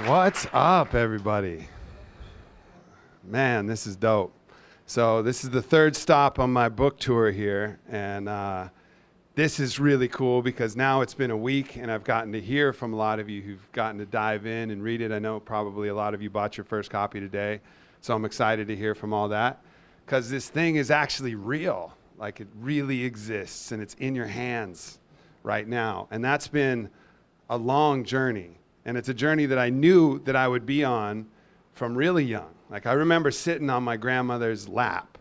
What's up, everybody? Man, this is dope. So this is the third stop on my book tour here, and this is really cool because now it's been a week and I've gotten to hear from a lot of you who've gotten to dive in and read it. I know probably a lot of you bought your first copy today, so I'm excited to hear from all that because this thing is actually real. Like, it really exists and it's in your hands right now. And that's been a long journey. And it's a journey that I knew that I would be on from really young. Like, I remember sitting on my grandmother's lap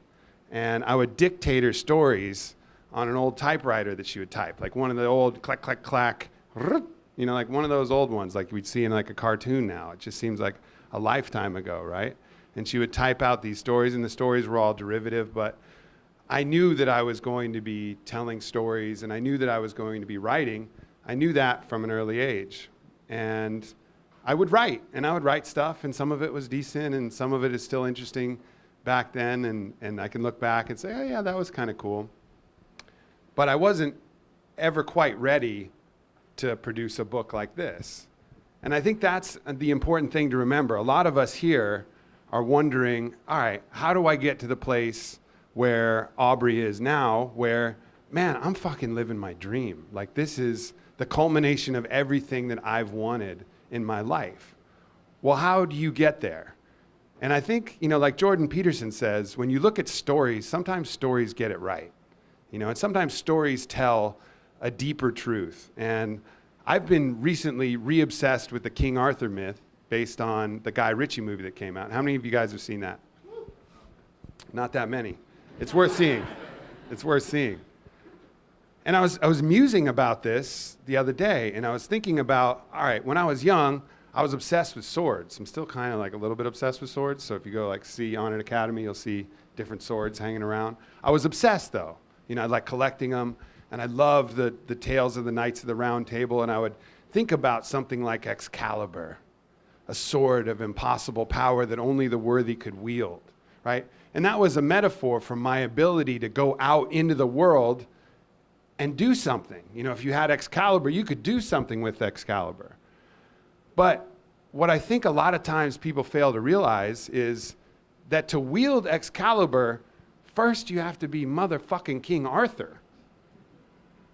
and I would dictate her stories on an old typewriter that she would type, like one of the old clack, clack, clack, you know, like one of those old ones like we'd see in like a cartoon now. It just seems like a lifetime ago, right? And she would type out these stories, and the stories were all derivative, but I knew that I was going to be telling stories and I knew that I was going to be writing. I knew that from an early age. And I would write, and I would write stuff, and some of it was decent, and some of it is still interesting back then, and I can look back and say, oh yeah, that was kind of cool. But I wasn't ever quite ready to produce a book like this. And I think that's the important thing to remember. A lot of us here are wondering, all right, how do I get to the place where Aubrey is now, where, man, I'm fucking living my dream. Like, this is the culmination of everything that I've wanted in my life. Well, how do you get there? And I think, you know, like Jordan Peterson says, when you look at stories, sometimes stories get it right. You know, and sometimes stories tell a deeper truth. And I've been recently re-obsessed with the King Arthur myth based on the Guy Ritchie movie that came out. How many of you guys have seen that? Not that many. It's worth seeing. It's worth seeing. And I was musing about this the other day, and I was thinking about, all right, when I was young, I was obsessed with swords. I'm still kind of like a little bit obsessed with swords. So if you go like see Onnit Academy, you'll see different swords hanging around. I was obsessed though. You know, I like collecting them, and I loved the tales of the Knights of the Round Table, and I would think about something like Excalibur, a sword of impossible power that only the worthy could wield, right? And that was a metaphor for my ability to go out into the world and do something. You know, if you had Excalibur, you could do something with Excalibur. But what I think a lot of times people fail to realize is that to wield Excalibur, first you have to be motherfucking King Arthur.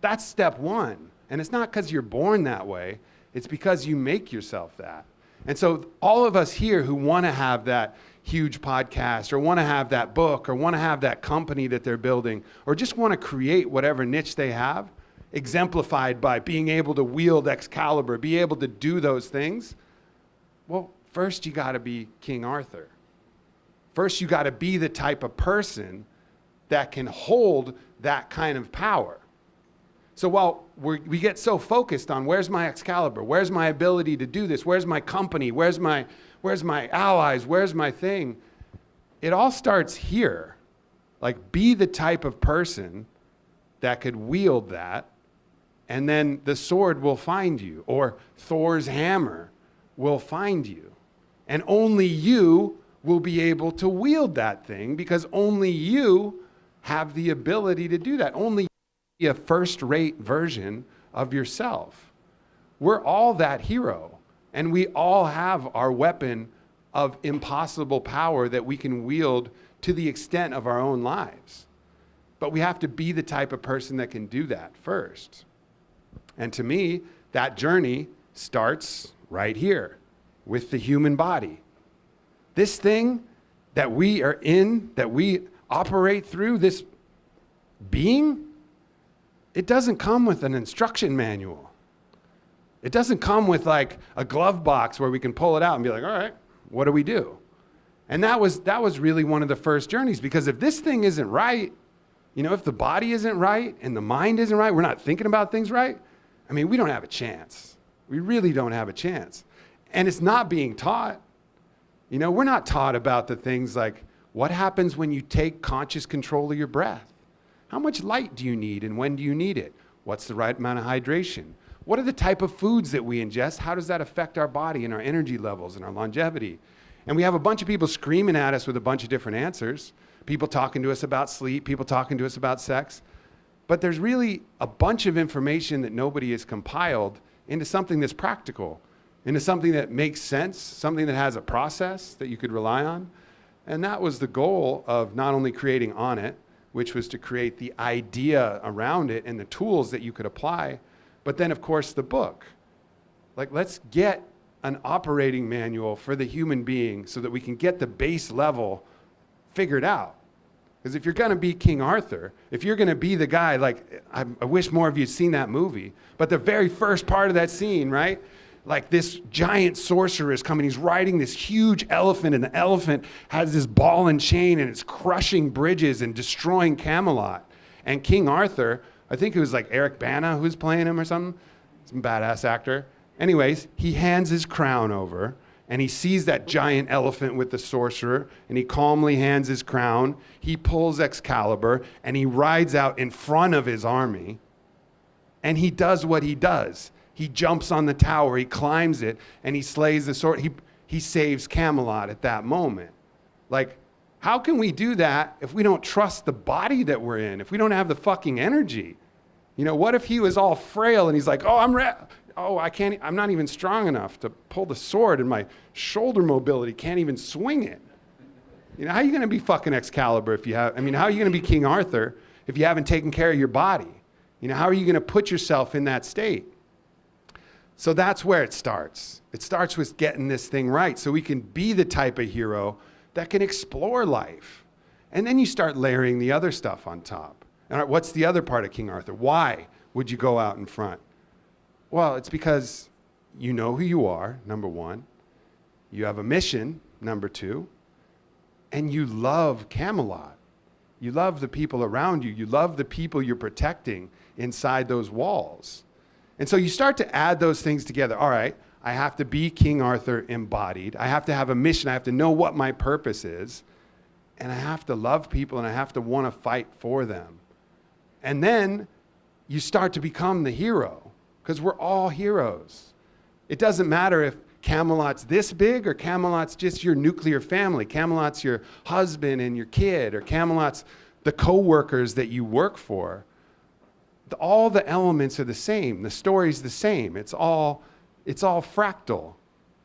That's step one. And it's not because you're born that way, it's because you make yourself that. And so all of us here who want to have that huge podcast, or want to have that book, or want to have that company that they're building, or just want to create whatever niche they have, exemplified by being able to wield Excalibur, be able to do those things, well, first you got to be King Arthur. First you got to be the type of person that can hold that kind of power. So while we get so focused on where's my Excalibur, where's my ability to do this, where's my company, where's my allies, where's my thing, it all starts here. Like, be the type of person that could wield that, and then the sword will find you, or Thor's hammer will find you. And only you will be able to wield that thing, because only you have the ability to do that. Only be a first-rate version of yourself. We're all that hero, and we all have our weapon of impossible power that we can wield to the extent of our own lives. But we have to be the type of person that can do that first. And to me, that journey starts right here with the human body. This thing that we are in, that we operate through, this being, it doesn't come with an instruction manual. It doesn't come with like a glove box where we can pull it out and be like, all right, what do we do? And that was really one of the first journeys, because if this thing isn't right, you know, if the body isn't right and the mind isn't right, we're not thinking about things right, I mean, we don't have a chance. We really don't have a chance. And it's not being taught. You know, we're not taught about the things like what happens when you take conscious control of your breath. How much light do you need and when do you need it? What's the right amount of hydration? What are the type of foods that we ingest? How does that affect our body and our energy levels and our longevity? And we have a bunch of people screaming at us with a bunch of different answers. People talking to us about sleep, people talking to us about sex. But there's really a bunch of information that nobody has compiled into something that's practical. into something that makes sense, something that has a process that you could rely on. And that was the goal of not only creating Onnit, which was to create the idea around it and the tools that you could apply, but then of course the book. Like, let's get an operating manual for the human being so that we can get the base level figured out. Because if you're going to be King Arthur, if you're going to be the guy, like, I wish more of you had seen that movie, but the very first part of that scene, right? Like, this giant sorcerer is coming, he's riding this huge elephant, and the elephant has this ball and chain, and it's crushing bridges and destroying Camelot. And King Arthur, I think it was like Eric Bana who was playing him or something, some badass actor. Anyways, he hands his crown over, and he sees that giant elephant with the sorcerer, and he calmly hands his crown. He pulls Excalibur, and he rides out in front of his army, and he does what he does. He jumps on the tower, he climbs it, and he slays the sword. He saves Camelot at that moment. Like, how can we do that if we don't trust the body that we're in, if we don't have the fucking energy? You know, what if he was all frail and he's like, I'm not even strong enough to pull the sword, and my shoulder mobility can't even swing it. You know, how are you going to be fucking Excalibur how are you going to be King Arthur if you haven't taken care of your body? You know, how are you going to put yourself in that state? So that's where it starts. It starts with getting this thing right so we can be the type of hero that can explore life. And then you start layering the other stuff on top. And what's the other part of King Arthur? Why would you go out in front? Well, it's because you know who you are, number one. You have a mission, number two. And you love Camelot. You love the people around you. You love the people you're protecting inside those walls. And so you start to add those things together. All right, I have to be King Arthur embodied. I have to have a mission. I have to know what my purpose is. And I have to love people, and I have to want to fight for them. And then you start to become the hero, because we're all heroes. It doesn't matter if Camelot's this big or Camelot's just your nuclear family. Camelot's your husband and your kid, or Camelot's the co-workers that you work for. All the elements are the same. The story's the same. It's all fractal.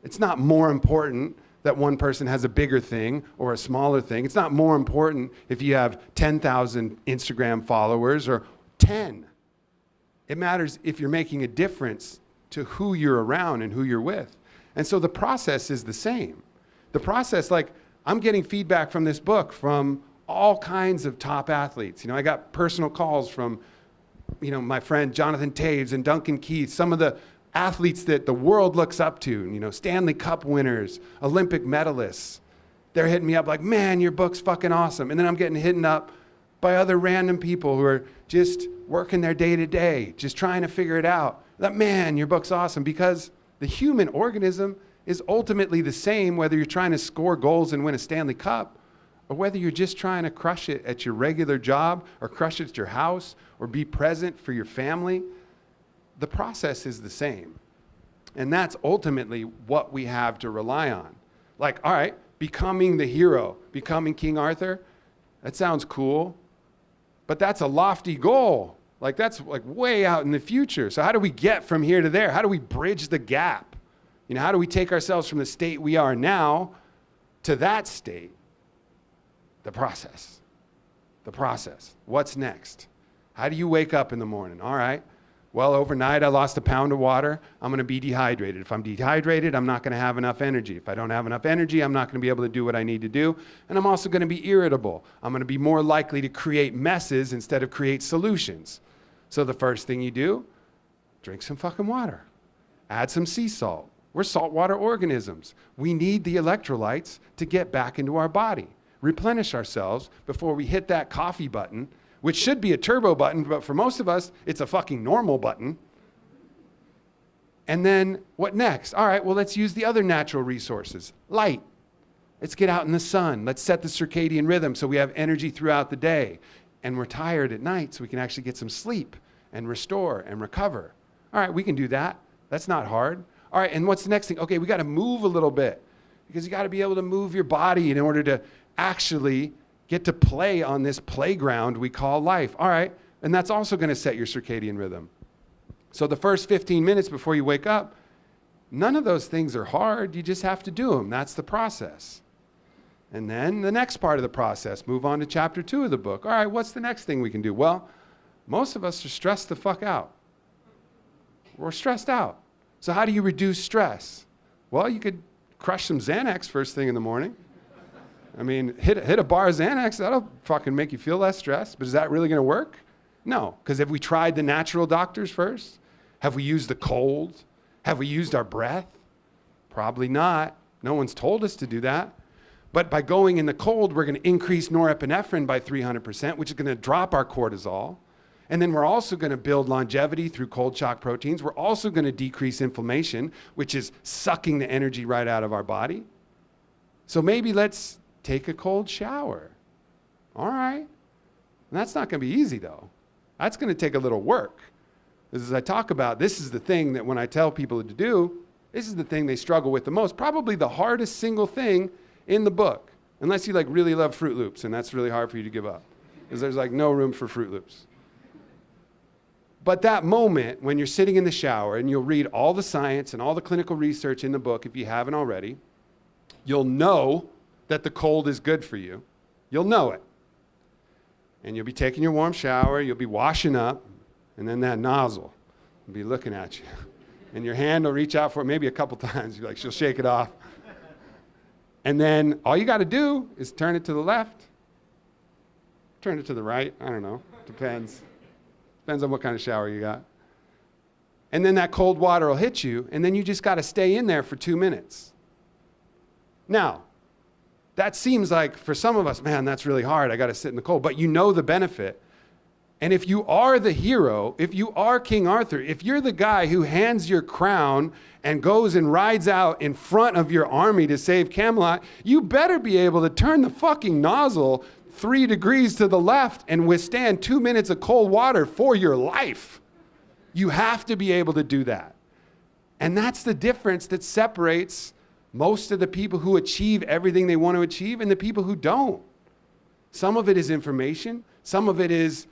It's not more important that one person has a bigger thing or a smaller thing. It's not more important if you have 10,000 Instagram followers or 10. It matters if you're making a difference to who you're around and who you're with. And so the process is the same. The process, like, I'm getting feedback from this book from all kinds of top athletes. You know, I got personal calls from, you know, my friend Jonathan Taves and Duncan Keith, some of the athletes that the world looks up to, you know, Stanley Cup winners, Olympic medalists. They're hitting me up like, man, your book's fucking awesome. And then I'm getting hit up by other random people who are just working their day to day, just trying to figure it out. That, man, your book's awesome, because the human organism is ultimately the same whether you're trying to score goals and win a Stanley Cup, or whether you're just trying to crush it at your regular job, or crush it at your house, or be present for your family. The process is the same. And that's ultimately what we have to rely on. Like, all right, becoming the hero, becoming King Arthur, that sounds cool, but that's a lofty goal. Like, that's like way out in the future. So how do we get from here to there? How do we bridge the gap? You know, how do we take ourselves from the state we are now to that state? The process. The process. What's next? How do you wake up in the morning? All right, well, overnight I lost a pound of water. I'm going to be dehydrated. If I'm dehydrated, I'm not going to have enough energy. If I don't have enough energy, I'm not going to be able to do what I need to do. And I'm also going to be irritable. I'm going to be more likely to create messes instead of create solutions. So the first thing you do, drink some fucking water. Add some sea salt. We're saltwater organisms. We need the electrolytes to get back into our body. Replenish ourselves before we hit that coffee button, which should be a turbo button, but for most of us, it's a fucking normal button. And then what next? All right, well, let's use the other natural resources. Light. Let's get out in the sun. Let's set the circadian rhythm so we have energy throughout the day. And we're tired at night so we can actually get some sleep and restore and recover. All right, we can do that. That's not hard. All right, and what's the next thing? Okay, we got to move a little bit, because you got to be able to move your body in order to actually get to play on this playground we call life. All right, and that's also going to set your circadian rhythm. So the first 15 minutes before you wake up, None of those things are hard. You just have to do them. That's the process. And then the next part of the process, move on to chapter 2 of the book. All right, what's the next thing we can do? Well, most of us are stressed the fuck out. We're stressed out. So how do you reduce stress? Well, you could crush some Xanax first thing in the morning. I mean, hit a bar of Xanax, that'll fucking make you feel less stressed. But is that really going to work? No, because have we tried the natural doctors first? Have we used the cold? Have we used our breath? Probably not. No one's told us to do that. But by going in the cold, we're going to increase norepinephrine by 300%, which is going to drop our cortisol. And then we're also going to build longevity through cold shock proteins. We're also going to decrease inflammation, which is sucking the energy right out of our body. So maybe let's take a cold shower. All right. And that's not going to be easy, though. That's going to take a little work. As I talk about, this is the thing that when I tell people to do, this is the thing they struggle with the most. Probably the hardest single thing in the book, unless you like really love Fruit Loops, and that's really hard for you to give up, because there's like no room for Fruit Loops. But that moment when you're sitting in the shower, and you'll read all the science and all the clinical research in the book if you haven't already, you'll know that the cold is good for you. You'll know it. And you'll be taking your warm shower, you'll be washing up, and then that nozzle will be looking at you. And your hand will reach out for it maybe a couple times. You're like, she'll shake it off. And then all you got to do is turn it to the left, turn it to the right. I don't know. Depends. Depends on what kind of shower you got. And then that cold water will hit you, and then you just got to stay in there for 2 minutes. Now, that seems like, for some of us, man, that's really hard. I got to sit in the cold. But you know the benefit. And if you are the hero, if you are King Arthur, if you're the guy who hands your crown and goes and rides out in front of your army to save Camelot, you better be able to turn the fucking nozzle 3 degrees to the left and withstand 2 minutes of cold water for your life. You have to be able to do that. And that's the difference that separates most of the people who achieve everything they want to achieve and the people who don't. Some of it is information. Some of it is,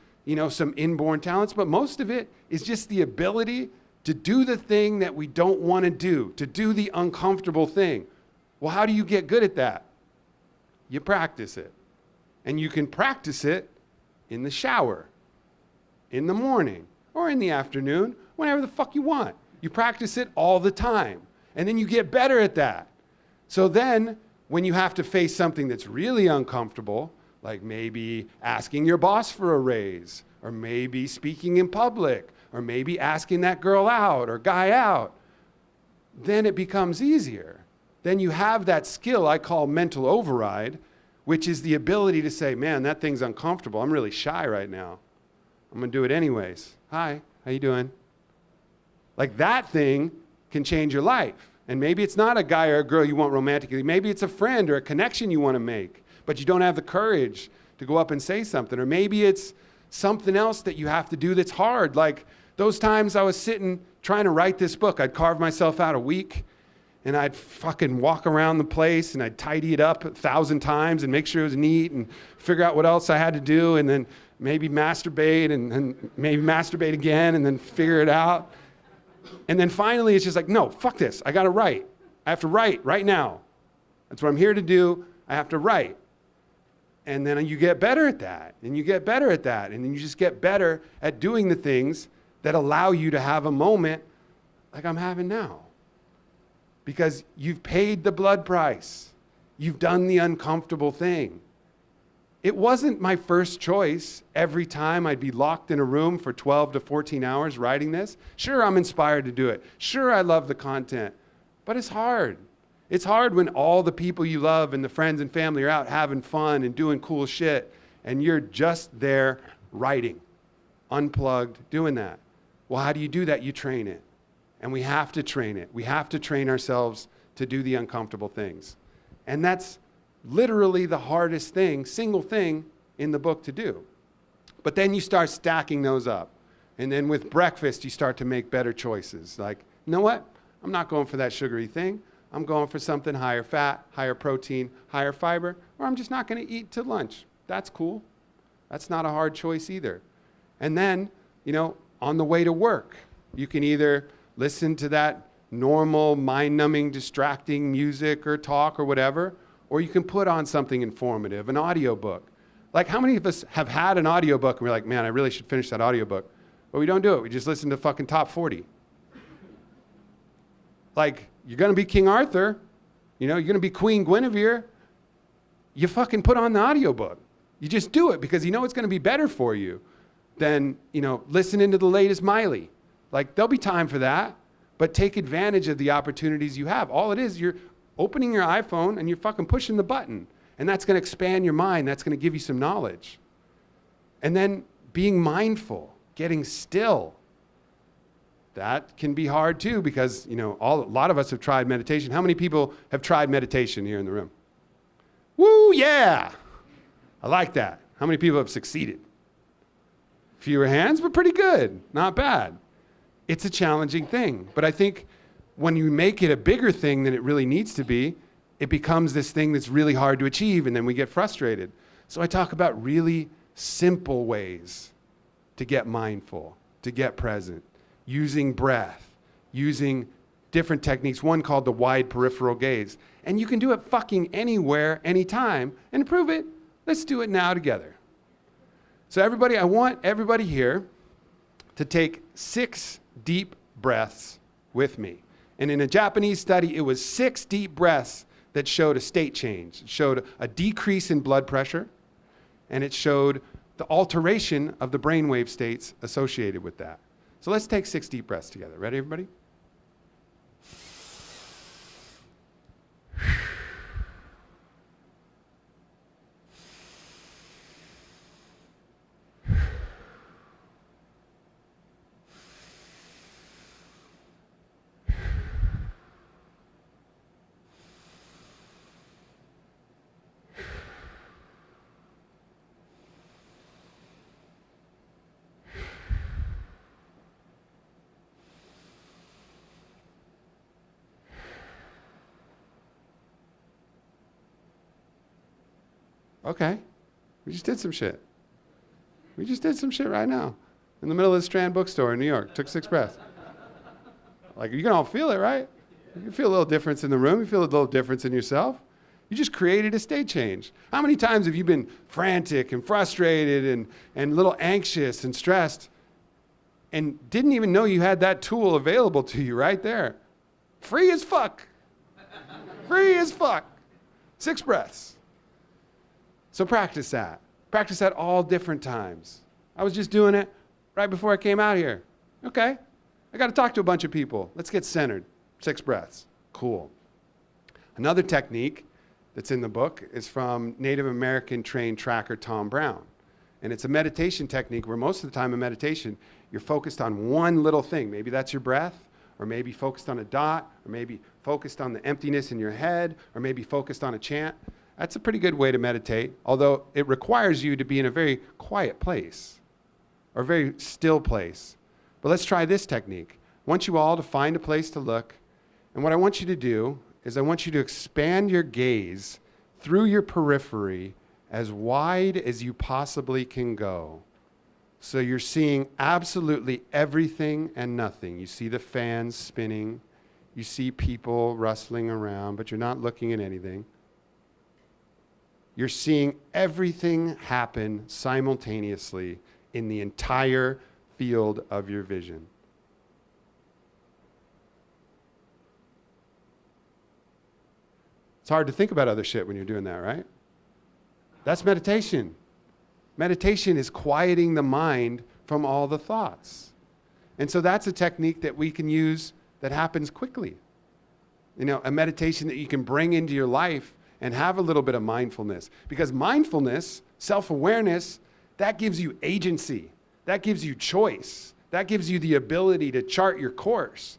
some inborn talents, but most of it is just the ability to do the thing that we don't want to do the uncomfortable thing. Well, how do you get good at that? You practice it. And you can practice it in the shower, in the morning, or in the afternoon, whenever the fuck you want. You practice it all the time. And then you get better at that. So then, when you have to face something that's really uncomfortable, like maybe asking your boss for a raise, or maybe speaking in public, or maybe asking that girl out or guy out, then it becomes easier. Then you have that skill I call mental override, which is the ability to say, man, that thing's uncomfortable. I'm really shy right now. I'm going to do it anyways. Hi, how you doing? Like that thing can change your life. And maybe it's not a guy or a girl you want romantically. Maybe it's a friend or a connection you want to make, but you don't have the courage to go up and say something. Or maybe it's something else that you have to do that's hard. Like those times I was sitting trying to write this book, I'd carve myself out a week, and I'd fucking walk around the place, and I'd tidy it up 1,000 times and make sure it was neat and figure out what else I had to do, and then maybe masturbate and maybe masturbate again and then figure it out. And then finally it's just like, no, fuck this. I got to write. I have to write right now. That's what I'm here to do. I have to write. And then you get better at that, and you get better at that, and then you just get better at doing the things that allow you to have a moment like I'm having now. Because you've paid the blood price. You've done the uncomfortable thing. It wasn't my first choice every time I'd be locked in a room for 12 to 14 hours writing this. Sure, I'm inspired to do it. Sure, I love the content. But it's hard. It's hard when all the people you love and the friends and family are out having fun and doing cool shit, and you're just there writing, unplugged, doing that. Well, how do you do that? You train it. And we have to train it. We have to train ourselves to do the uncomfortable things. And that's literally the hardest thing, single thing in the book to do. But then you start stacking those up. And then with breakfast, you start to make better choices. Like, you know what? I'm not going for that sugary thing. I'm going for something higher fat, higher protein, higher fiber, or I'm just not going to eat to lunch. That's cool. That's not a hard choice either. And then, on the way to work, you can either listen to that normal, mind-numbing, distracting music or talk or whatever, or you can put on something informative, an audiobook. Like, how many of us have had an audiobook and we're like, man, I really should finish that audiobook? But we don't do it. We just listen to fucking top 40. Like, you're going to be King Arthur, you're going to be Queen Guinevere, you fucking put on the audiobook. You just do it because you know it's going to be better for you than, listening to the latest Miley. Like, there'll be time for that, but take advantage of the opportunities you have. All it is, you're opening your iPhone and you're fucking pushing the button, and that's going to expand your mind. That's going to give you some knowledge. And then being mindful, getting still. That can be hard too because, a lot of us have tried meditation. How many people have tried meditation here in the room? Woo, yeah. I like that. How many people have succeeded? Fewer hands, but pretty good. Not bad. It's a challenging thing. But I think when you make it a bigger thing than it really needs to be, it becomes this thing that's really hard to achieve, and then we get frustrated. So I talk about really simple ways to get mindful, to get present, using breath, using different techniques, one called the wide peripheral gaze. And you can do it fucking anywhere, anytime, and improve it. Let's do it now together. So everybody, I want everybody here to take 6 deep breaths with me. And in a Japanese study, it was 6 deep breaths that showed a state change. It showed a decrease in blood pressure, and it showed the alteration of the brainwave states associated with that. So let's take 6 deep breaths together. Ready, everybody? Okay, we just did some shit. We just did some shit right now. In the middle of the Strand bookstore in New York. Took 6 breaths. Like, you can all feel it, right? You can feel a little difference in the room. You feel a little difference in yourself. You just created a state change. How many times have you been frantic and frustrated and a little anxious and stressed and didn't even know you had that tool available to you right there? Free as fuck. Free as fuck. 6 breaths. So practice that. Practice that all different times. I was just doing it right before I came out here. Okay, I got to talk to a bunch of people. Let's get centered. 6 breaths. Cool. Another technique that's in the book is from Native American trained tracker Tom Brown. And it's a meditation technique where most of the time in meditation, you're focused on one little thing. Maybe that's your breath, or maybe focused on a dot, or maybe focused on the emptiness in your head, or maybe focused on a chant. That's a pretty good way to meditate, although it requires you to be in a very quiet place or a very still place. But let's try this technique. I want you all to find a place to look, and what I want you to do is I want you to expand your gaze through your periphery as wide as you possibly can go. So you're seeing absolutely everything and nothing. You see the fans spinning, you see people rustling around, but you're not looking at anything. You're seeing everything happen simultaneously in the entire field of your vision. It's hard to think about other shit when you're doing that, right? That's meditation. Meditation is quieting the mind from all the thoughts. And so that's a technique that we can use that happens quickly. A meditation that you can bring into your life and have a little bit of mindfulness. Because mindfulness, self-awareness, that gives you agency. That gives you choice. That gives you the ability to chart your course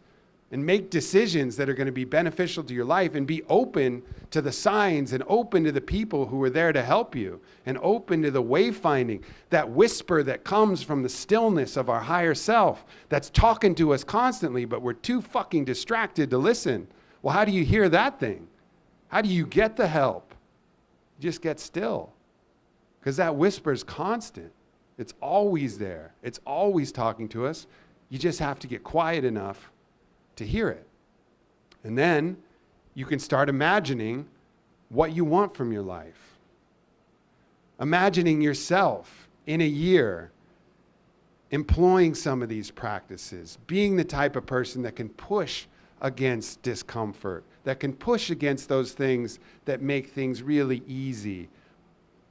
and make decisions that are going to be beneficial to your life and be open to the signs and open to the people who are there to help you and open to the wayfinding, that whisper that comes from the stillness of our higher self that's talking to us constantly, but we're too fucking distracted to listen. Well, how do you hear that thing? How do you get the help? Just get still. Because that whisper is constant. It's always there. It's always talking to us. You just have to get quiet enough to hear it. And then you can start imagining what you want from your life. Imagining yourself in a year employing some of these practices, being the type of person that can push against discomfort, that can push against those things that make things really easy,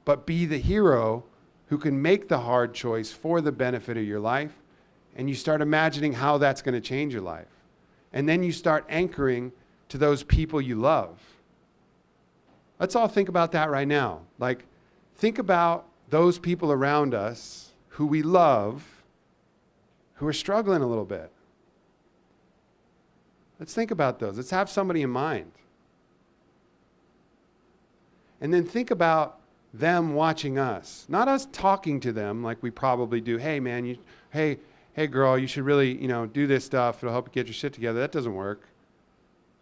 but be the hero who can make the hard choice for the benefit of your life. And you start imagining how that's going to change your life. And then you start anchoring to those people you love. Let's all think about that right now. Like, think about those people around us who we love, who are struggling a little bit. Let's think about those. Let's have somebody in mind. And then think about them watching us. Not us talking to them like we probably do. Hey, man, hey, girl, you should really, do this stuff. It'll help you get your shit together. That doesn't work.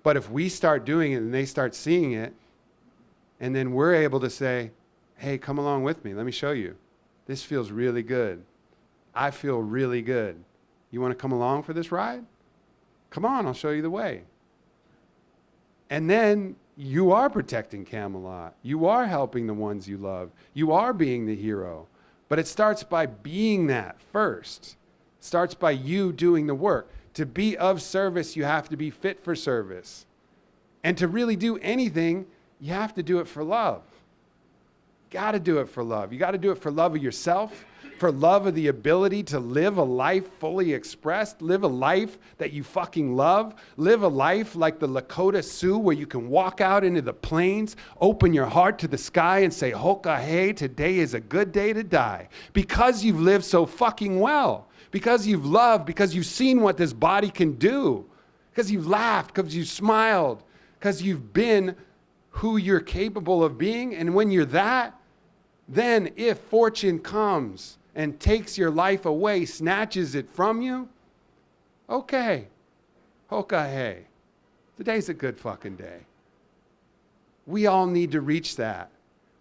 But if we start doing it and they start seeing it, and then we're able to say, hey, come along with me. Let me show you. This feels really good. I feel really good. You want to come along for this ride? Come on, I'll show you the way. And then you are protecting Camelot. You are helping the ones you love. You are being the hero. But it starts by being that first. It starts by you doing the work. To be of service, you have to be fit for service. And to really do anything, you have to do it for love. You got to do it for love. You got to do it for love of yourself, for love of the ability to live a life fully expressed, live a life that you fucking love, live a life like the Lakota Sioux where you can walk out into the plains, open your heart to the sky and say, Hoka hey, today is a good day to die. Because you've lived so fucking well, because you've loved, because you've seen what this body can do, because you've laughed, because you've smiled, because you've been who you're capable of being. And when you're that, then if fortune comes and takes your life away, snatches it from you, okay, hoka hey, today's a good fucking day. We all need to reach that.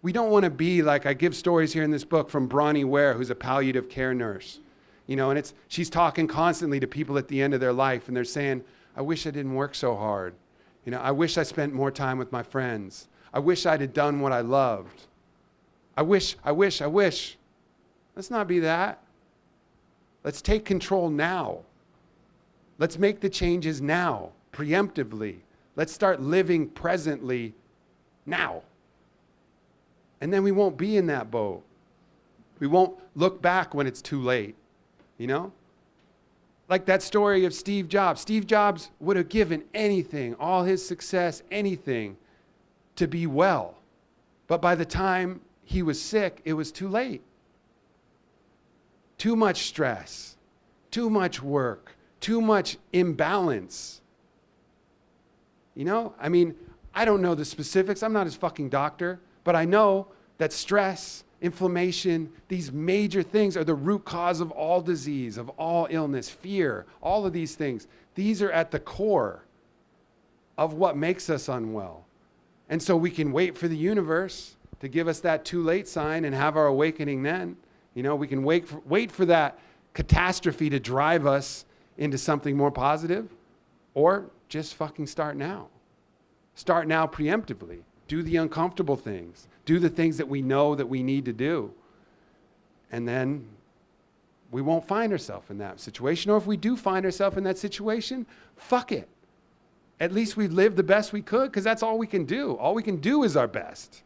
We don't want to be like, I give stories here in this book from Bronnie Ware, who's a palliative care nurse, and she's talking constantly to people at the end of their life, and they're saying, I wish I didn't work so hard. I wish I spent more time with my friends. I wish I'd have done what I loved. I wish. Let's not be that. Let's take control now. Let's make the changes now, preemptively. Let's start living presently now. And then we won't be in that boat. We won't look back when it's too late, Like that story of Steve Jobs. Steve Jobs would have given anything, all his success, anything, to be well. But by the time he was sick, it was too late. Too much stress, too much work, too much imbalance. I don't know the specifics. I'm not his fucking doctor, but I know that stress, inflammation, these major things are the root cause of all disease, of all illness, fear, all of these things. These are at the core of what makes us unwell. And so we can wait for the universe to give us that too late sign and have our awakening then. We can wait for that catastrophe to drive us into something more positive, or just fucking start now. Start now preemptively. Do the uncomfortable things. Do the things that we know that we need to do. And then we won't find ourselves in that situation. Or if we do find ourselves in that situation, fuck it. At least we've lived the best we could, because that's all we can do. All we can do is our best.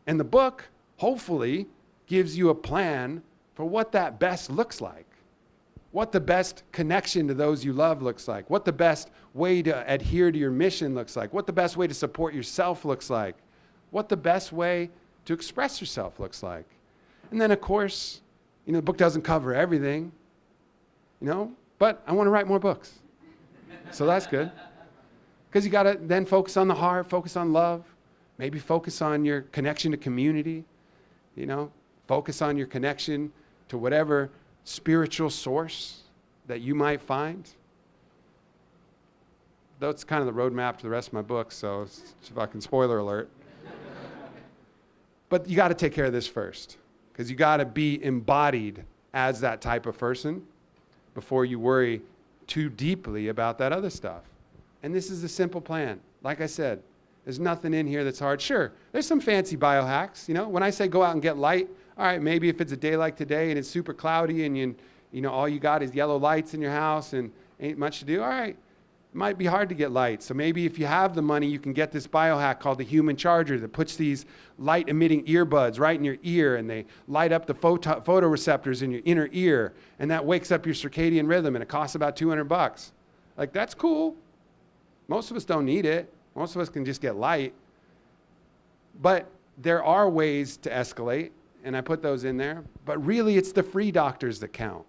And the book, hopefully, gives you a plan for what that best looks like. What the best connection to those you love looks like. What the best way to adhere to your mission looks like. What the best way to support yourself looks like. What the best way to express yourself looks like. And then, of course, the book doesn't cover everything, but I want to write more books. So that's good. Because you got to then focus on the heart, focus on love, maybe focus on your connection to community, focus on your connection to whatever spiritual source that you might find. Though it's kind of the roadmap to the rest of my book, so it's fucking spoiler alert. But you got to take care of this first, because you got to be embodied as that type of person before you worry too deeply about that other stuff. And this is the simple plan. Like I said, there's nothing in here that's hard. Sure, there's some fancy biohacks. You know, when I say go out and get light, all right, maybe if it's a day like today and it's super cloudy and you know, all you got is yellow lights in your house and ain't much to do, all right, it might be hard to get light. So maybe if you have the money, you can get this biohack called the human charger that puts these light emitting earbuds right in your ear, and they light up the photoreceptors in your inner ear, and that wakes up your circadian rhythm, and it costs about $200. Like, that's cool. Most of us don't need it. Most of us can just get light. But there are ways to escalate, and I put those in there. But really, it's the free doctors that count.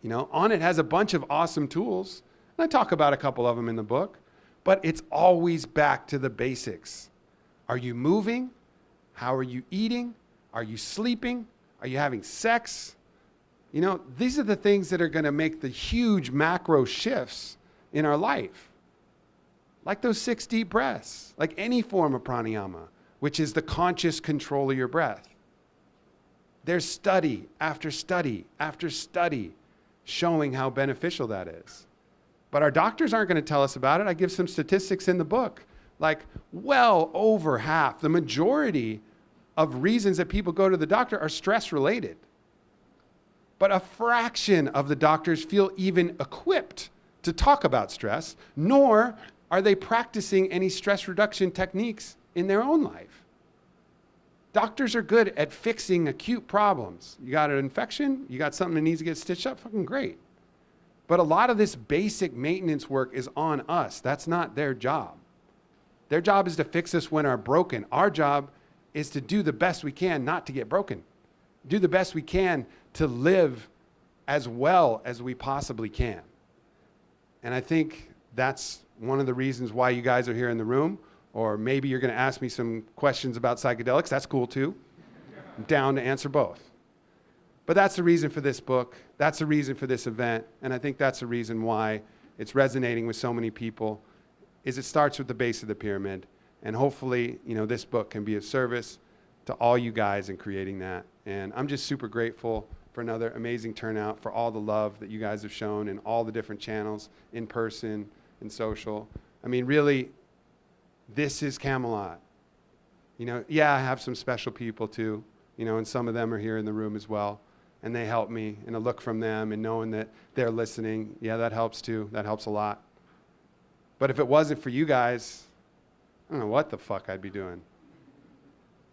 You know, Onnit has a bunch of awesome tools. And I talk about a couple of them in the book. But it's always back to the basics. Are you moving? How are you eating? Are you sleeping? Are you having sex? You know, these are the things that are going to make the huge macro shifts in our life. Like those 6 deep breaths, like any form of pranayama, which is the conscious control of your breath. There's study after study after study showing how beneficial that is. But our doctors aren't going to tell us about it. I give some statistics in the book. Like, well over half, the majority of reasons that people go to the doctor are stress related. But a fraction of the doctors feel even equipped to talk about stress, nor are they practicing any stress reduction techniques in their own life? Doctors are good at fixing acute problems. You got an infection, you got something that needs to get stitched up, fucking great. But a lot of this basic maintenance work is on us. That's not their job. Their job is to fix us when we're broken. Our job is to do the best we can not to get broken. Do the best we can to live as well as we possibly can. And I think that's one of the reasons why you guys are here in the room, or maybe you're going to ask me some questions about psychedelics. That's cool too. I'm down to answer both. But that's the reason for this book. That's the reason for this event. And I think that's the reason why it's resonating with so many people, is it starts with the base of the pyramid. And hopefully, you know, this book can be of service to all you guys in creating that. And I'm just super grateful for another amazing turnout, for all the love that you guys have shown in all the different channels, in person, in social. I mean, really, this is Camelot. You know, yeah, I have some special people too, you know, and some of them are here in the room as well. And they help me, and a look from them and knowing that they're listening, yeah, that helps too. That helps a lot. But if it wasn't for you guys, I don't know what the fuck I'd be doing.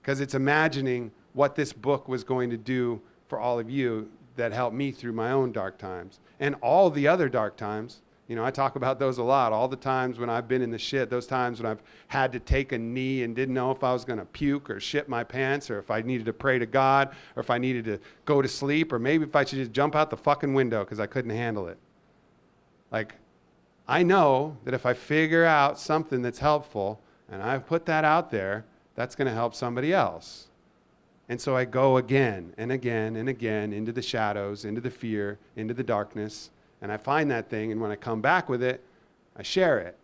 Because it's imagining what this book was going to do for all of you that helped me through my own dark times. And all the other dark times. You know, I talk about those a lot. All the times when I've been in the shit, those times when I've had to take a knee and didn't know if I was going to puke or shit my pants, or if I needed to pray to God, or if I needed to go to sleep, or maybe if I should just jump out the fucking window because I couldn't handle it. Like, I know that if I figure out something that's helpful and I put that out there, that's going to help somebody else. And so I go again and again and again into the shadows, into the fear, into the darkness, and I find that thing, and when I come back with it, I share it.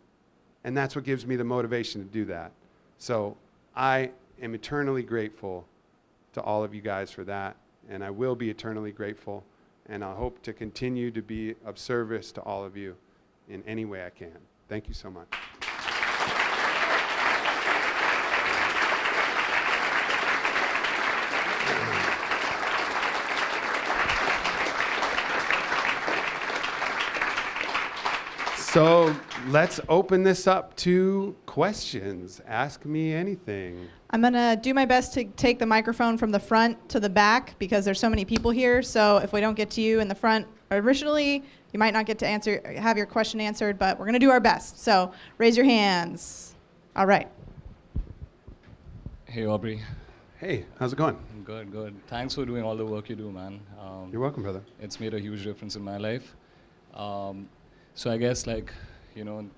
And that's what gives me the motivation to do that. So I am eternally grateful to all of you guys for that, and I will be eternally grateful, and I hope to continue to be of service to all of you in any way I can. Thank you so much. So let's open this up to questions. Ask me anything. I'm going to do my best to take the microphone from the front to the back because there's so many people here. So if we don't get to you in the front originally, you might not get to have your question answered, but we're going to do our best. So raise your hands. All right. Hey, Aubrey. Hey, how's it going? Good, good. Thanks for doing all the work you do, man. You're welcome, brother. It's made a huge difference in my life. So I guess, like, you know,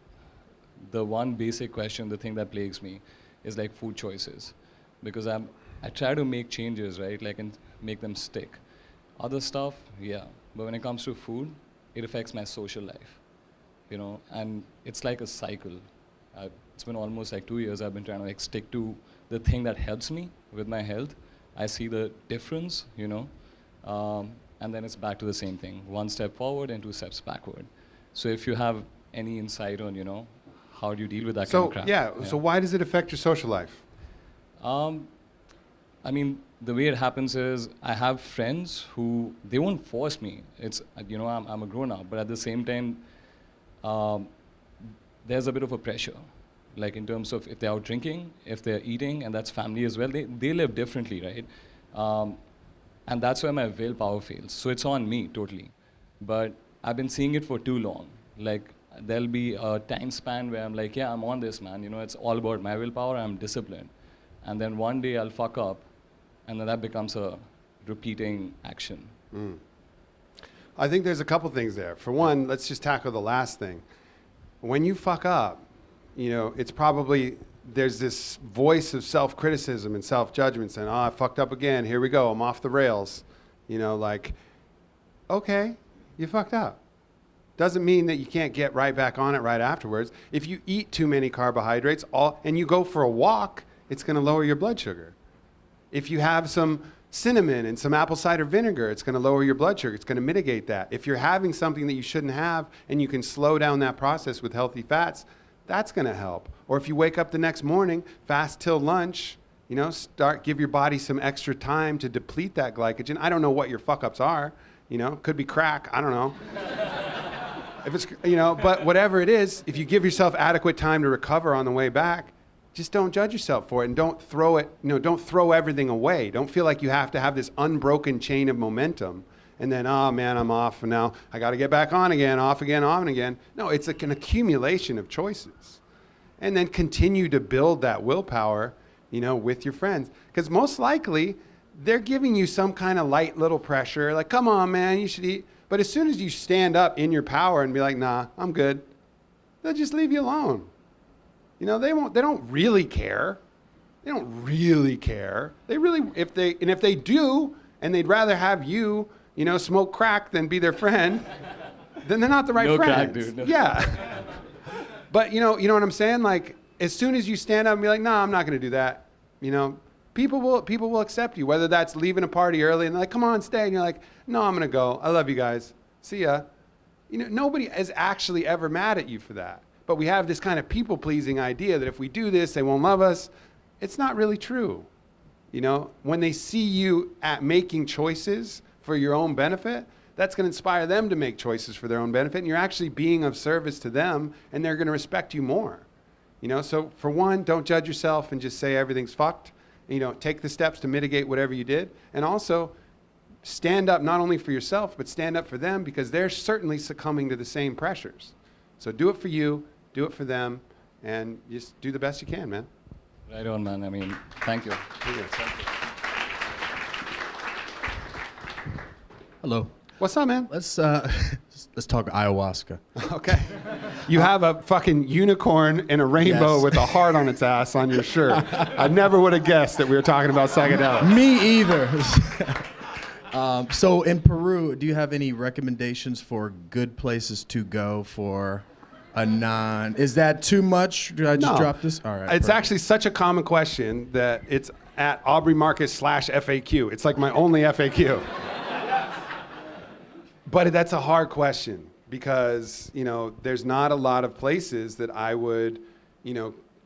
the one basic question, the thing that plagues me is like food choices. Because I try to make changes, right? Like, and make them stick. Other stuff, yeah. But when it comes to food, it affects my social life, you know, and it's like a cycle. It's been almost like 2 years I've been trying to like stick to the thing that helps me with my health. I see the difference, you know, and then it's back to the same thing. 1 step forward and 2 steps backward. So if you have any insight on, how do you deal with that kind So of crap? so why does it affect your social life? I mean, the way it happens is I have friends who, they won't force me. It's, I'm a grown-up, but at the same time, there's a bit of a pressure. Like in terms of if they're out drinking, if they're eating, and that's family as well, they live differently, right? And that's where my willpower fails. So it's on me, totally. But I've been seeing it for too long. Like, there'll be a time span where I'm like, yeah, I'm on this, man. It's all about my willpower, I'm disciplined. And then one day I'll fuck up, and then that becomes a repeating action. I think there's a couple things there. For one, let's just tackle the last thing. When you fuck up, it's probably, there's this voice of self-criticism and self-judgment saying, I fucked up again, here we go, I'm off the rails. Like, okay, you fucked up. Doesn't mean that you can't get right back on it right afterwards. If you eat too many carbohydrates and you go for a walk, it's going to lower your blood sugar. If you have some cinnamon and some apple cider vinegar, it's going to lower your blood sugar. It's going to mitigate that. If you're having something that you shouldn't have and you can slow down that process with healthy fats, that's going to help. Or if you wake up the next morning, fast till lunch, give your body some extra time to deplete that glycogen. I don't know what your fuck-ups are. Could be crack. I don't know. If it's, but whatever it is, if you give yourself adequate time to recover on the way back, just don't judge yourself for it and don't throw it, don't throw everything away. Don't feel like you have to have this unbroken chain of momentum and then, oh man, I'm off and now I got to get back on again, off again, on again. No, it's like an accumulation of choices. And then continue to build that willpower, with your friends. Because most likely, they're giving you some kind of light little pressure, like, come on, man, you should eat. But as soon as you stand up in your power and be like, nah, I'm good, they'll just leave you alone. They don't really care. They don't really care. If they do, and they'd rather have you, smoke crack than be their friend, then they're not the right friends. Crack, dude. No. Yeah. But you know what I'm saying? Like, as soon as you stand up and be like, no, I'm not going to do that, people will accept you, whether that's leaving a party early and they're like, come on, stay. And you're like, no, I'm going to go. I love you guys. See ya. Nobody is actually ever mad at you for that. But we have this kind of people-pleasing idea that if we do this, they won't love us. It's not really true. When they see you at making choices for your own benefit, that's going to inspire them to make choices for their own benefit. And you're actually being of service to them, and they're going to respect you more. So for one, don't judge yourself and just say everything's fucked. Take the steps to mitigate whatever you did. And also, stand up not only for yourself, but stand up for them because they're certainly succumbing to the same pressures. So do it for you, do it for them, and just do the best you can, man. Right on, man. I mean, thank you. Hello. What's up, man? Let's talk ayahuasca. Okay. You have a fucking unicorn and a rainbow Yes. with a heart on its ass on your shirt. I never would have guessed that we were talking about psychedelics. Me either. So in Peru, do you have any recommendations for good places to go for a non? Is that too much? Did I just No. drop this? All right. It's perfect. actually such a common question that it's at Aubrey Marcus /FAQ. It's like my only FAQ. But that's a hard question because, there's not a lot of places that I would,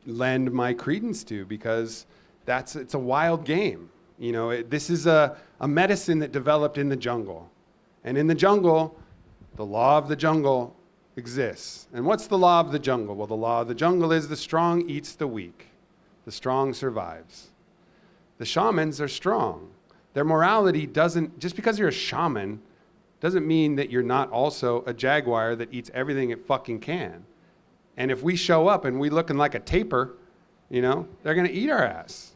lend my credence to because it's a wild game. This is a medicine that developed in the jungle. And in the jungle, the law of the jungle exists. And what's the law of the jungle? Well, the law of the jungle is the strong eats the weak. The strong survives. The shamans are strong. Their morality doesn't, just because you're a shaman, doesn't mean that you're not also a jaguar that eats everything it fucking can. And if we show up and we looking like a tapir, they're going to eat our ass.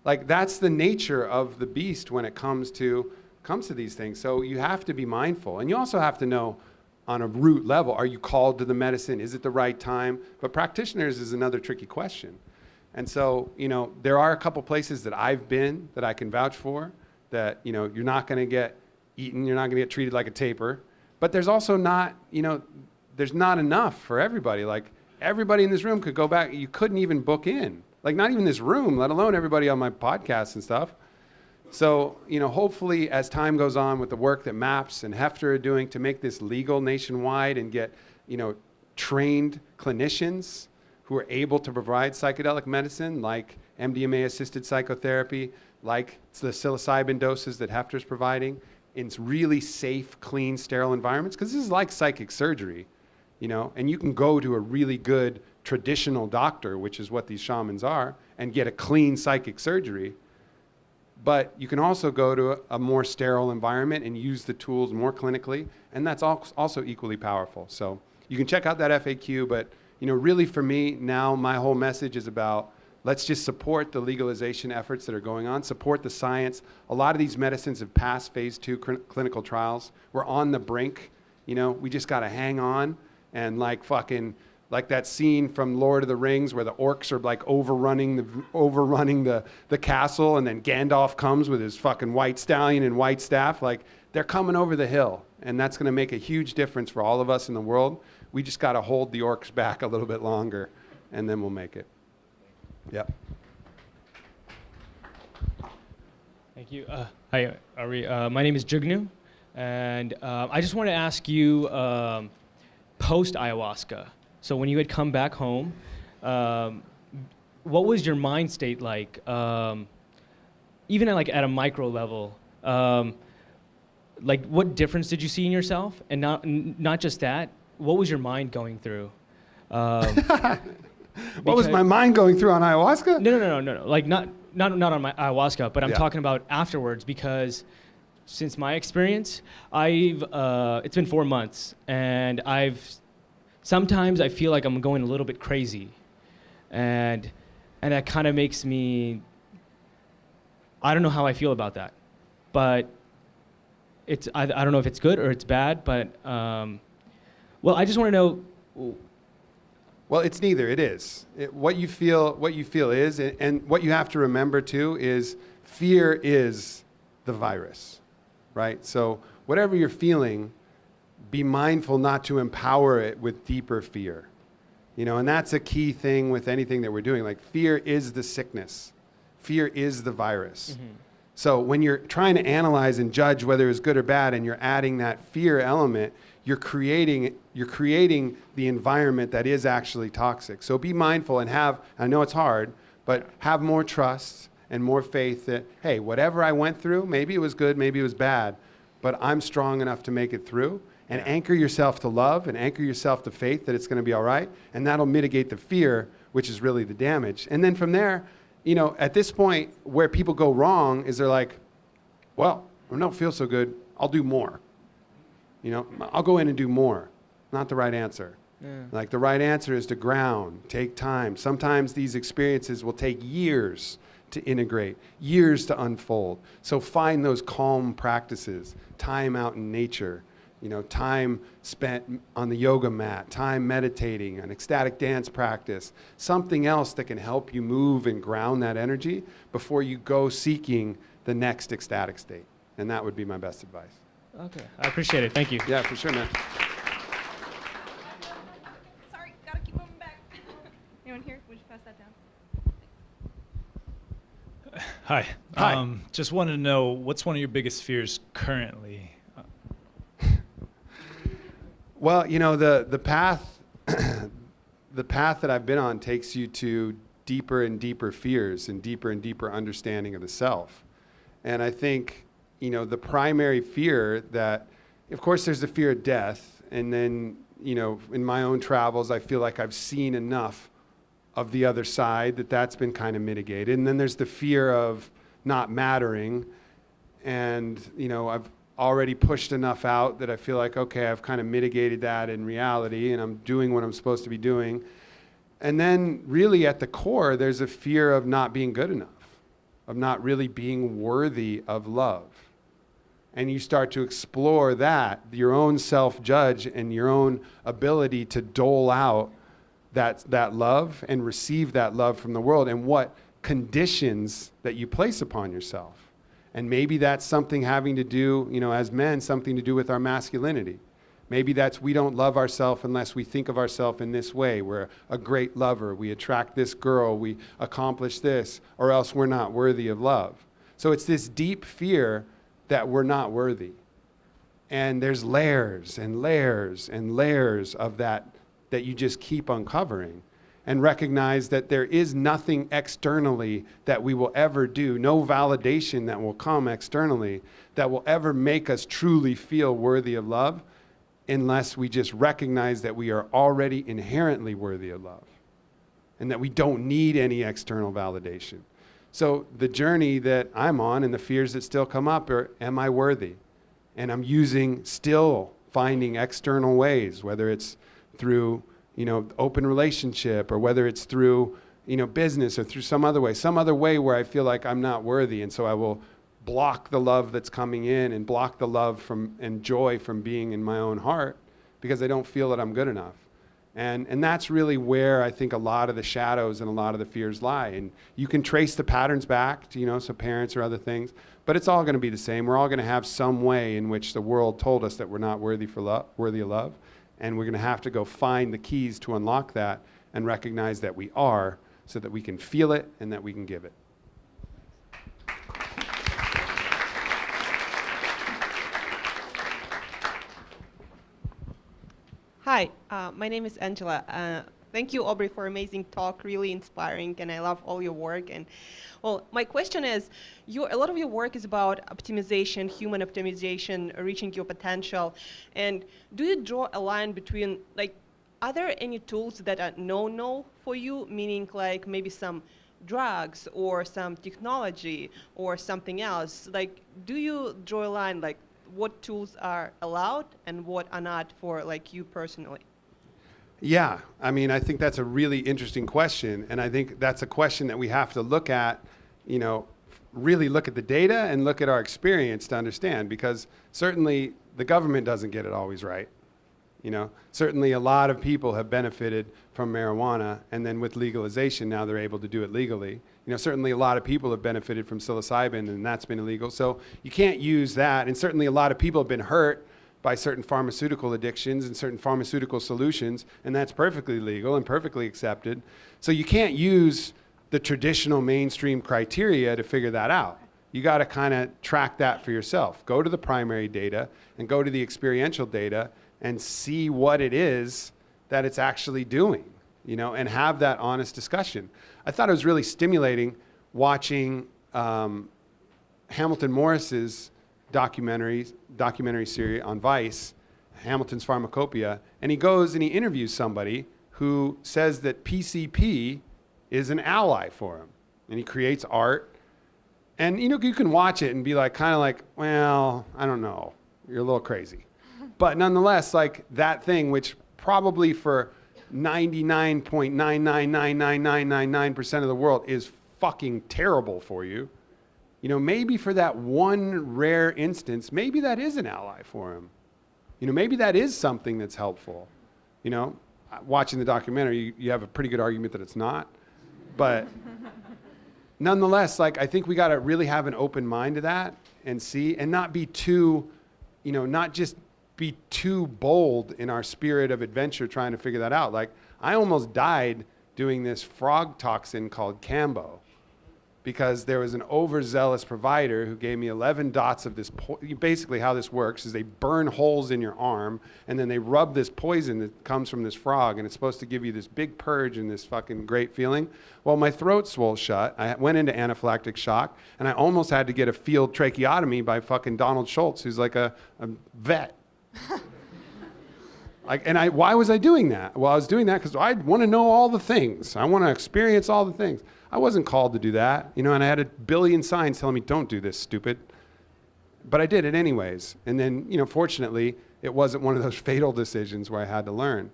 Like, that's the nature of the beast when it comes to these things. So you have to be mindful. And you also have to know on a root level, are you called to the medicine? Is it the right time? But practitioners is another tricky question. And so, there are a couple places that I've been that I can vouch for that, you're not going to get eaten, you're not going to get treated like a tapir. But there's also not, there's not enough for everybody. Like, everybody in this room could go back. You couldn't even book in. Like, not even this room, let alone everybody on my podcast and stuff. So, hopefully as time goes on with the work that MAPS and Hefter are doing to make this legal nationwide and get, trained clinicians who are able to provide psychedelic medicine like MDMA-assisted psychotherapy, like the psilocybin doses that Hefter's providing, in really safe, clean, sterile environments, because this is like psychic surgery, you know, and you can go to a really good traditional doctor, which is what these shamans are, and get a clean psychic surgery. But you can also go to a more sterile environment and use the tools more clinically, and that's also equally powerful. So you can check out that FAQ, but you know, really for me now, my whole message is about let's just support the legalization efforts that are going on, support the science. A lot of these medicines have passed phase 2 clinical trials. We're on the brink, you know, we just got to hang on and like that scene from Lord of the Rings where the orcs are like overrunning the castle, and then Gandalf comes with his fucking white stallion and white staff. Like, they're coming over the hill, and that's going to make a huge difference for all of us in the world. We just got to hold the orcs back a little bit longer, and then we'll make it. Yep. Thank you. Hi, Aubrey. My name is Jugnu, and I just want to ask you, post-ayahuasca, so when you had come back home, what was your mind state like, even at a micro level? Like, what difference did you see in yourself? And not just that, what was your mind going through? What was my mind going through on ayahuasca? No. Like, not on my ayahuasca, but I'm Yeah. talking about afterwards, because since my experience, it's been 4 months, and sometimes I feel like I'm going a little bit crazy, and that kind of makes me, I don't know how I feel about that, but I don't know if it's good or it's bad, but well, I just want to know. Well, it's neither. It is. What you feel is, and what you have to remember too is fear is the virus, right? So whatever you're feeling, be mindful not to empower it with deeper fear. You know, and that's a key thing with anything that we're doing. Like, fear is the sickness. Fear is the virus. Mm-hmm. So when you're trying to analyze and judge whether it's good or bad, and you're adding that fear element, you're creating the environment that is actually toxic. So be mindful and I know it's hard, but have more trust and more faith that, hey, whatever I went through, maybe it was good, maybe it was bad, but I'm strong enough to make it through. And anchor yourself to love and anchor yourself to faith that it's going to be all right. And that'll mitigate the fear, which is really the damage. And then from there, you know, at this point, where people go wrong is they're like, well, I don't feel so good, I'll do more. You know, I'll go in and do more. Not the right answer. Yeah. Like, the right answer is to ground, take time. Sometimes these experiences will take years to integrate, years to unfold. So find those calm practices, time out in nature, you know, time spent on the yoga mat, time meditating, an ecstatic dance practice, something else that can help you move and ground that energy before you go seeking the next ecstatic state. And that would be my best advice. Okay, I appreciate it. Thank you. Yeah, for sure, man. Sorry, gotta keep moving back. Anyone here? Would you pass that down? Hi. Hi. Just wanted to know, what's one of your biggest fears currently? Well, you know, the path that I've been on takes you to deeper and deeper fears and deeper understanding of the self. And I think, you know, the primary fear that, of course, there's the fear of death. And then, you know, in my own travels, I feel like I've seen enough of the other side that's been kind of mitigated. And then there's the fear of not mattering. And, you know, I've already pushed enough out that I feel like, okay, I've kind of mitigated that in reality, and I'm doing what I'm supposed to be doing. And then really at the core, there's a fear of not being good enough, of not really being worthy of love. And you start to explore that, your own self-judge and your own ability to dole out that love and receive that love from the world, and what conditions that you place upon yourself. And maybe that's something having to do, you know, as men, something to do with our masculinity. Maybe that's we don't love ourselves unless we think of ourselves in this way. We're a great lover. We attract this girl. We accomplish this, or else we're not worthy of love. So it's this deep fear that we're not worthy. And there's layers and layers and layers of that that you just keep uncovering, and recognize that there is nothing externally that we will ever do, no validation that will come externally that will ever make us truly feel worthy of love, unless we just recognize that we are already inherently worthy of love and that we don't need any external validation. So the journey that I'm on and the fears that still come up are, am I worthy? And I'm still finding external ways, whether it's through, open relationship, or whether it's through, business, or through some other way where I feel like I'm not worthy. And so I will block the love that's coming in and block the love and joy from being in my own heart because I don't feel that I'm good enough. And that's really where I think a lot of the shadows and a lot of the fears lie. And you can trace the patterns back to, so parents or other things, but it's all going to be the same. We're all going to have some way in which the world told us that we're not worthy of love. And we're going to have to go find the keys to unlock that and recognize that we are, so that we can feel it and that we can give it. Hi, my name is Angela. Thank you, Aubrey, for amazing talk, really inspiring, and I love all your work. And well, my question is, a lot of your work is about optimization, human optimization, reaching your potential. And do you draw a line between, are there any tools that are no-no for you, meaning like maybe some drugs or some technology or something else? Do you draw a line, what tools are allowed and what are not for you personally? Yeah, I think that's a really interesting question. And I think that's a question that we have to look at, really look at the data and look at our experience to understand, because certainly the government doesn't get it always right. Certainly a lot of people have benefited from marijuana, and then with legalization, now they're able to do it legally. Certainly a lot of people have benefited from psilocybin, and that's been illegal. So you can't use that. And certainly a lot of people have been hurt by certain pharmaceutical addictions and certain pharmaceutical solutions, and that's perfectly legal and perfectly accepted. So you can't use the traditional mainstream criteria to figure that out. You got to kind of track that for yourself. Go to the primary data and go to the experiential data and see what it is that it's actually doing, and have that honest discussion. I thought it was really stimulating watching Hamilton Morris's documentary series on Vice, Hamilton's Pharmacopoeia, and he goes and he interviews somebody who says that PCP is an ally for him, and he creates art. And you can watch it and be kind of like, well, I don't know, you're a little crazy. But nonetheless, that thing, which probably for 99.9999999% of the world is fucking terrible for you, maybe for that one rare instance, maybe that is an ally for him. Maybe that is something that's helpful. Watching the documentary, you have a pretty good argument that it's not. But nonetheless, I think we got to really have an open mind to that and see, and not be too, not just be too bold in our spirit of adventure trying to figure that out. I almost died doing this frog toxin called Cambo, because there was an overzealous provider who gave me 11 dots of this. Basically how this works is they burn holes in your arm, and then they rub this poison that comes from this frog, and it's supposed to give you this big purge and this fucking great feeling. Well, my throat swole shut. I went into anaphylactic shock, and I almost had to get a field tracheotomy by fucking Donald Schultz, who's like a vet. Why was I doing that? Well, I was doing that because I want to know all the things. I want to experience all the things. I wasn't called to do that, and I had a billion signs telling me, don't do this, stupid. But I did it anyways. And then, fortunately, it wasn't one of those fatal decisions where I had to learn.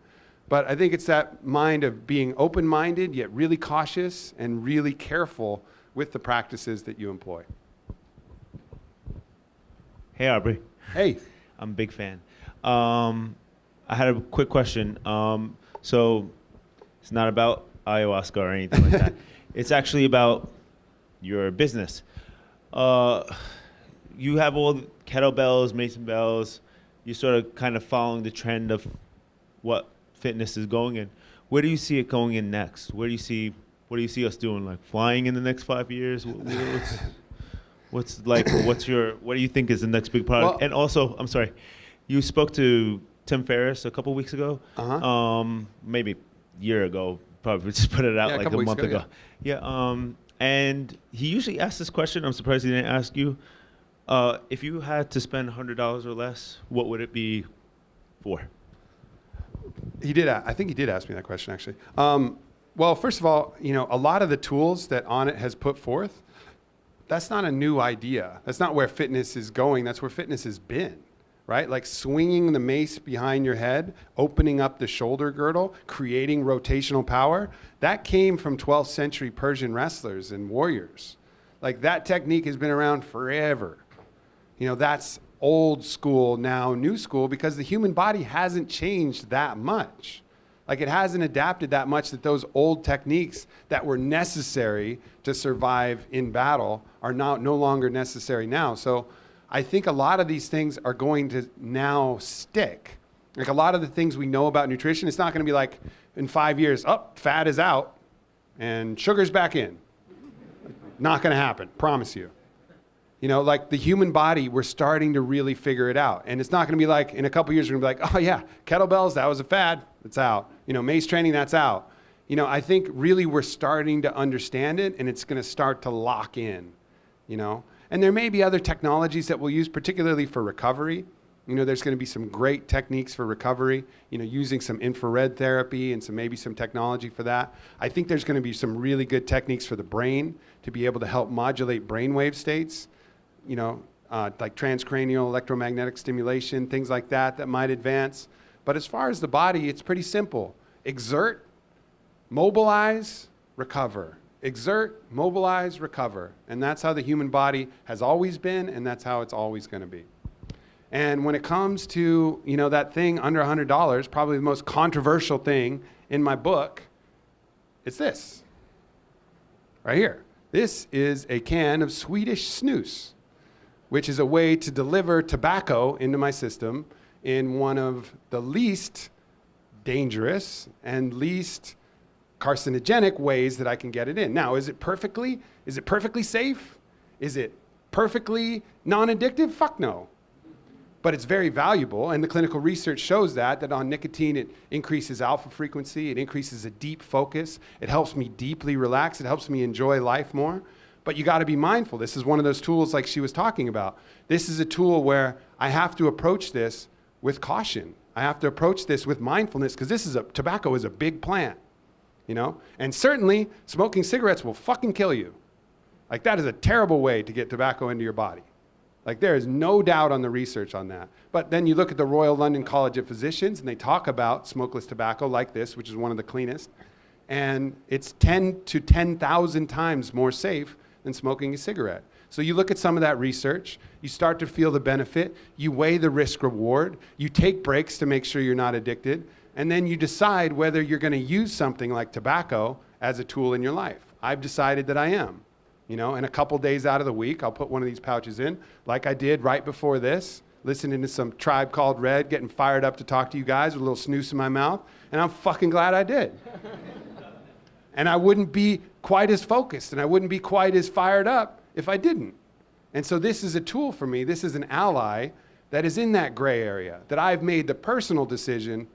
But I think it's that mind of being open-minded, yet really cautious and really careful with the practices that you employ. Hey, Aubrey. Hey. I'm a big fan. I had a quick question. So it's not about ayahuasca or anything like that. It's actually about your business. You have all the kettlebells, mason bells. You're sort of kind of following the trend of what fitness is going in. Where do you see it going in next? What do you see us doing? Flying in the next 5 years? What do you think is the next big product? Well, and also, I'm sorry, you spoke to Tim Ferriss a couple weeks ago. Uh-huh. Maybe a year ago. Probably just put it out Yeah, a like couple a weeks month ago, ago. Yeah. And he usually asks this question. I'm surprised he didn't ask you. If you had to spend $100 or less, what would it be for? He did. I think he did ask me that question, actually. Well, first of all, a lot of the tools that Onnit has put forth, that's not a new idea. That's not where fitness is going. That's where fitness has been, right? Like swinging the mace behind your head, opening up the shoulder girdle, creating rotational power. That came from 12th century Persian wrestlers and warriors. Like that technique has been around forever. That's old school, now new school, because the human body hasn't changed that much. Like it hasn't adapted that much that those old techniques that were necessary to survive in battle are now no longer necessary now. So I think a lot of these things are going to now stick. Like a lot of the things we know about nutrition, it's not going to be like in 5 years, fat is out and sugar's back in. Not going to happen, promise you. Like the human body, we're starting to really figure it out. And it's not going to be like, in a couple years, we're going to be like, oh yeah, kettlebells, that was a fad, it's out. Mace training, that's out. I think really we're starting to understand it, and it's going to start to lock in, And there may be other technologies that we'll use, particularly for recovery. There's going to be some great techniques for recovery, using some infrared therapy and maybe some technology for that. I think there's going to be some really good techniques for the brain to be able to help modulate brainwave states. Like transcranial electromagnetic stimulation, things like that might advance. But as far as the body, it's pretty simple. Exert, mobilize, recover. Exert, mobilize, recover. And that's how the human body has always been, and that's how it's always going to be. And when it comes to, that thing under $100, probably the most controversial thing in my book, it's this. Right here. This is a can of Swedish snus, which is a way to deliver tobacco into my system in one of the least dangerous and least carcinogenic ways that I can get it in. Now, is it perfectly safe? Is it perfectly non-addictive? Fuck no. But it's very valuable, and the clinical research shows that on nicotine, it increases alpha frequency, it increases a deep focus, it helps me deeply relax, it helps me enjoy life more. But you got to be mindful. This is one of those tools like she was talking about. This is a tool where I have to approach this with caution. I have to approach this with mindfulness, because tobacco is a big plant, And certainly, smoking cigarettes will fucking kill you. Like that is a terrible way to get tobacco into your body. Like there is no doubt on the research on that. But then you look at the Royal London College of Physicians, and they talk about smokeless tobacco like this, which is one of the cleanest. And it's 10 to 10,000 times more safe than smoking a cigarette. So you look at some of that research, you start to feel the benefit, you weigh the risk reward, you take breaks to make sure you're not addicted, and then you decide whether you're going to use something like tobacco as a tool in your life. I've decided that I am. And a couple days out of the week, I'll put one of these pouches in, like I did right before this, listening to some Tribe Called Red, getting fired up to talk to you guys with a little snooze in my mouth, and I'm fucking glad I did. And I wouldn't be quite as focused, and I wouldn't be quite as fired up if I didn't. And so this is a tool for me. This is an ally that is in that gray area, that I've made the personal decision,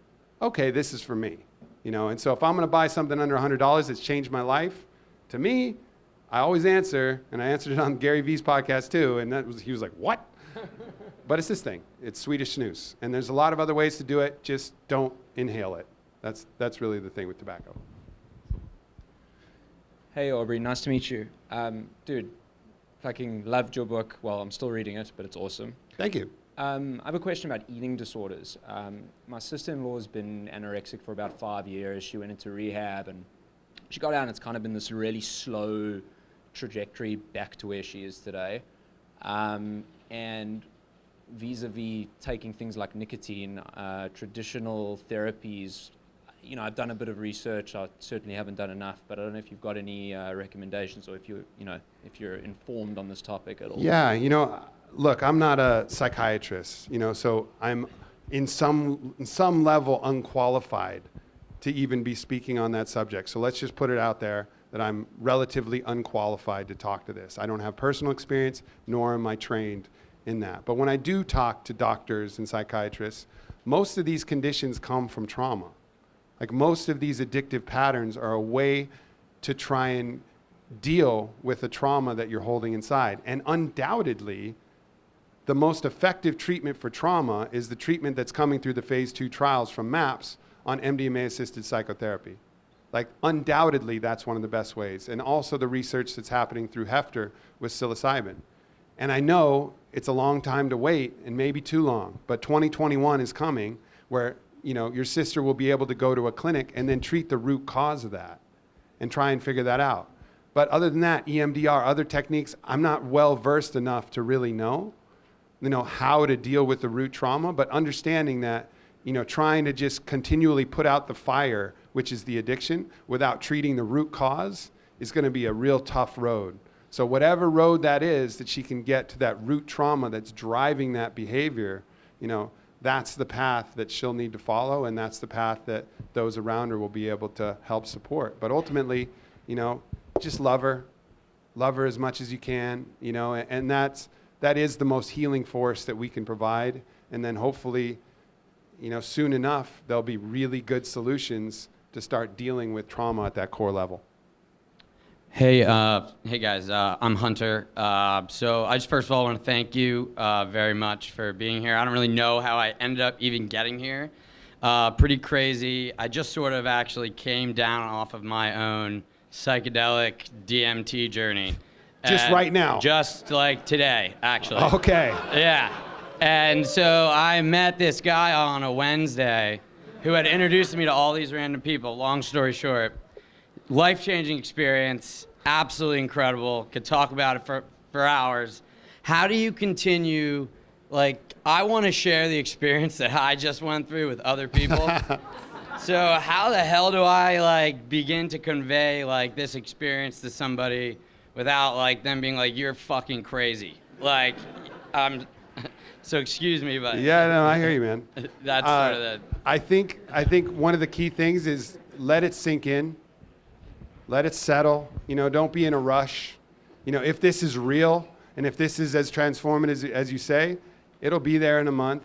okay, this is for me. And so if I'm going to buy something under $100 that's changed my life, to me, I always answer, and I answered it on Gary Vee's podcast too, and he was like, what? But it's this thing. It's Swedish snus. And there's a lot of other ways to do it. Just don't inhale it. That's really the thing with tobacco. Hey, Aubrey. Nice to meet you. Dude, fucking loved your book. Well, I'm still reading it, but it's awesome. Thank you. I have a question about eating disorders. My sister-in-law has been anorexic for about 5 years. She went into rehab, and she got out, and it's kind of been this really slow trajectory back to where she is today. And vis-a-vis taking things like nicotine, traditional therapies, I've done a bit of research. I certainly haven't done enough, but I don't know if you've got any recommendations, or if you're informed on this topic at all. Yeah, look, I'm not a psychiatrist, so I'm in some level unqualified to even be speaking on that subject. So let's just put it out there that I'm relatively unqualified to talk to this. I don't have personal experience, nor am I trained in that. But when I do talk to doctors and psychiatrists, most of these conditions come from trauma. Like most of these addictive patterns are a way to try and deal with the trauma that you're holding inside. And undoubtedly, the most effective treatment for trauma is the treatment that's coming through the phase 2 trials from MAPS on MDMA-assisted psychotherapy. Like undoubtedly, that's one of the best ways. And also the research that's happening through Hefter with psilocybin. And I know it's a long time to wait and maybe too long, but 2021 is coming where your sister will be able to go to a clinic and then treat the root cause of that and try and figure that out. But other than that, EMDR, other techniques, I'm not well versed enough to really know how to deal with the root trauma, but understanding that, trying to just continually put out the fire, which is the addiction, without treating the root cause is going to be a real tough road. So whatever road that is that she can get to that root trauma that's driving that behavior, that's the path that she'll need to follow, and that's the path that those around her will be able to help support. But ultimately, just love her as much as you can, and that is the most healing force that we can provide. And then hopefully, soon enough, there'll be really good solutions to start dealing with trauma at that core level. Hey guys, I'm Hunter. So I just first of all want to thank you very much for being here. I don't really know how I ended up even getting here. Pretty crazy. I just sort of actually came down off of my own psychedelic DMT journey. Just right now? Just like today, actually. Okay. Yeah. And so I met this guy on a Wednesday who had introduced me to all these random people. Long story short, life-changing experience, absolutely incredible. Could talk about it for hours. How do you continue, I want to share the experience that I just went through with other people. So how the hell do I begin to convey this experience to somebody without them being you're fucking crazy? So excuse me, but yeah, no, I hear you, man. That's sort of the. I think one of the key things is let it sink in, let it settle. Don't be in a rush. If this is real and if this is as transformative as you say, it'll be there in a month.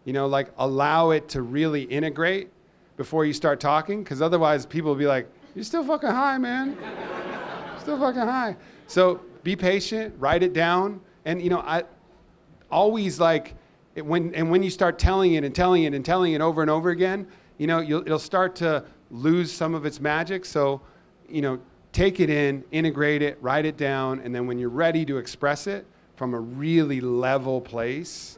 Allow it to really integrate before you start talking, because otherwise people will be like, "You're still fucking high, man. Still fucking high." So be patient, write it down, and I always when you start telling it and telling it and telling it over and over again, it'll start to lose some of its magic. So, take it in, integrate it, write it down, and then when you're ready to express it from a really level place,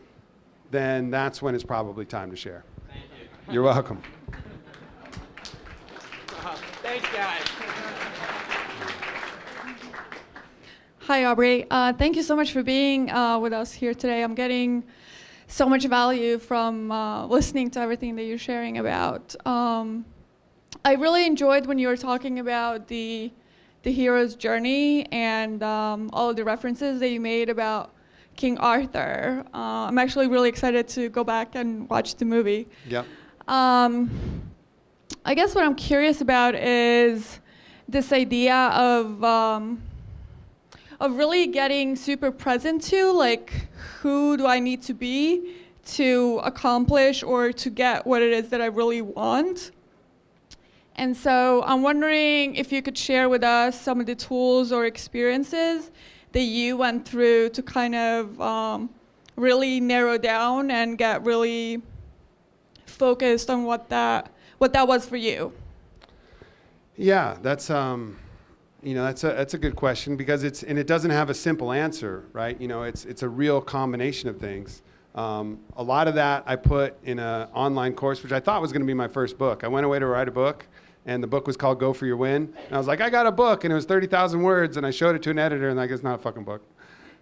then that's when it's probably time to share. Thank you. You're welcome. Thanks, guys. Hi, Aubrey. Thank you so much for being with us here today. I'm getting so much value from listening to everything that you're sharing about. I really enjoyed when you were talking about the hero's journey and all of the references that you made about King Arthur. I'm actually really excited to go back and watch the movie. Yep. I guess what I'm curious about is this idea of really getting super present to, who do I need to be to accomplish or to get what it is that I really want. And so I'm wondering if you could share with us some of the tools or experiences that you went through to kind of really narrow down and get really focused on what that was for you. Yeah, that's that's a good question, because it doesn't have a simple answer, right? It's a real combination of things. A lot of that I put in an online course, which I thought was going to be my first book. I went away to write a book, and the book was called Go For Your Win. And I was like, I got a book, and it was 30,000 words, and I showed it to an editor, and like, it's not a fucking book.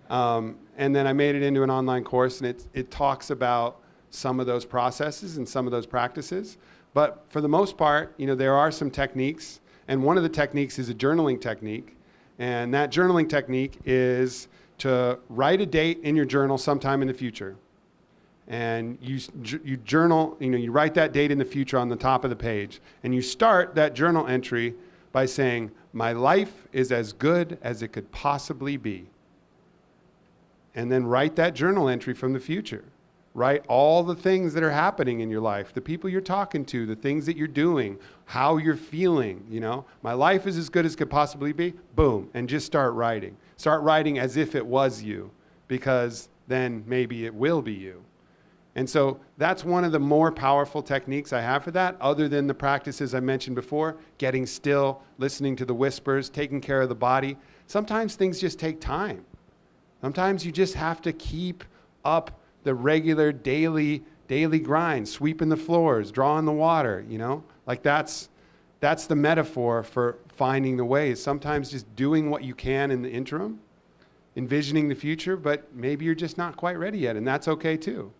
And then I made it into an online course, and it talks about some of those processes and some of those practices. But for the most part, there are some techniques, and one of the techniques is a journaling technique. And that journaling technique is to write a date in your journal sometime in the future. And you journal, you write that date in the future on the top of the page. And you start that journal entry by saying, my life is as good as it could possibly be. And then write that journal entry from the future. write all the things that are happening in your life, the people you're talking to, the things that you're doing, how you're feeling, you know. My life is as good as could possibly be, boom, and just start writing. Start writing as if it was you, because then maybe it will be you. And so that's one of the more powerful techniques I have for that, other than the practices I mentioned before, getting still, listening to the whispers, taking care of the body. Sometimes things just take time. Sometimes you just have to keep up the regular daily grind, sweeping the floors, drawing the water, you know? Like that's the metaphor for finding the ways. Sometimes just doing what you can in the interim, envisioning the future, but maybe you're just not quite ready yet, and that's okay too.